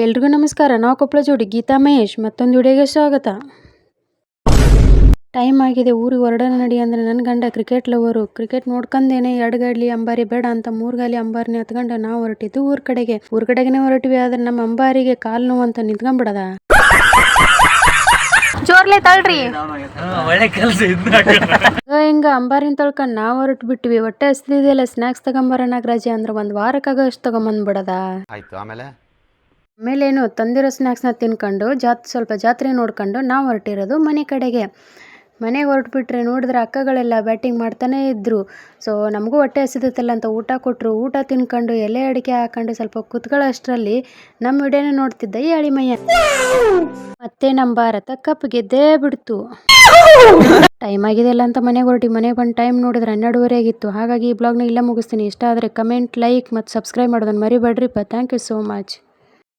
ಎಲ್ರಿಗೂ ನಮಸ್ಕಾರ. ನಾವು ಕೊಪ್ಪಳ ಜೋಡಿ ಗೀತಾ ಮಹೇಶ್ ಮತ್ತೊಂದು ವಿಡಿಯೋಗೆ ಸ್ವಾಗತ. ಟೈಮ್ ಆಗಿದೆ, ಊರಿಗೆ ಹೊರಡೋಣ ನಡಿ ಅಂದರೆ ನನ್ನ ಗಂಡ ಕ್ರಿಕೆಟ್ ಲವರು. ಕ್ರಿಕೆಟ್ ನೋಡ್ಕೊಂಡೇನೆ 2 ಗಾಲಿ ಅಂಬಾರಿ ಬೇಡ ಅಂತ 3 ಗಾಲಿ ಅಂಬಾರಿನೇ ಹತ್ಕೊಂಡು ನಾವು ಹೊರಟಿದ್ದು ಊರ ಕಡೆಗೆ ಹೊರಟಿವಿ. ಆದ್ರೆ ನಮ್ಮ ಅಂಬಾರಿಗೆ ಕಾಲು ನೋವು ಅಂತ ನಿಂತ್ಕೊಂಡ್ಬಿಡದ. ಜೋರ್ಲೆ ತಳ್ರಿ ಹಿಂಗ ಅಂಬಾರಿನ ತೊಳ್ಕೊಂಡು ನಾವು ಹೊರಟು ಬಿಟ್ಟಿವಿ. ಹೊಟ್ಟೆ ಹಸ್ದಿದೆಯಲ್ಲ, ಸ್ನಾಕ್ಸ್ ತಗೊಂಬರ ನಾಗರಾಜಿ ಅಂದ್ರೆ ಒಂದು ವಾರಕ್ಕಾಗ ಅಷ್ಟು ತಗೊಂಬಂದ್ಬಿಡದ. ಆಮೇಲೇನು ತಂದಿರೋ ಸ್ನ್ಯಾಕ್ಸ್ನ ತಿನ್ಕೊಂಡು ಸ್ವಲ್ಪ ಜಾತ್ರೆ ನೋಡ್ಕೊಂಡು ನಾವು ಹೊರಟಿರೋದು ಮನೆಗೆ ಹೊರಟ್ಬಿಟ್ರೆ ನೋಡಿದ್ರೆ ಅಕ್ಕಗಳೆಲ್ಲ ಬ್ಯಾಟಿಂಗ್ ಮಾಡ್ತಾನೆ ಇದ್ರು. ಸೊ ನಮಗೂ ಹೊಟ್ಟೆ ಹಸಿದತ್ತಲ್ಲ ಅಂತ ಊಟ ಕೊಟ್ಟರು. ಊಟ ತಿನ್ಕೊಂಡು ಎಲೆ ಅಡಿಕೆ ಹಾಕೊಂಡು ಸ್ವಲ್ಪ ಕುತ್ಕೊಳ್ಳೋ ಅಷ್ಟರಲ್ಲಿ ನಮ್ಮ ವಿಡಿಯೋನ ನೋಡ್ತಿದ್ದ ಈ ಅಳಿಮಯ್ಯ ಮತ್ತೆ ನಮ್ಮ ಭಾರತ ಕಪ್ ಗೆದ್ದೇ ಬಿಡ್ತು. ಟೈಮ್ ಆಗಿದೆಯಲ್ಲ ಅಂತ ಮನೆಗೆ ಬಂದು ಟೈಮ್ ನೋಡಿದ್ರೆ 12:30 ಆಗಿತ್ತು. ಹಾಗಾಗಿ ಈ ಬ್ಲಾಗ್ನ ಇಲ್ಲೇ ಮುಗಿಸ್ತೀನಿ. ಇಷ್ಟ ಆದರೆ ಕಮೆಂಟ್, ಲೈಕ್ ಮತ್ತು ಸಬ್ಸ್ಕ್ರೈಬ್ ಮಾಡೋದನ್ನು ಮರಿಬೇಡ್ರಿಪ್ಪ. Thank you so much.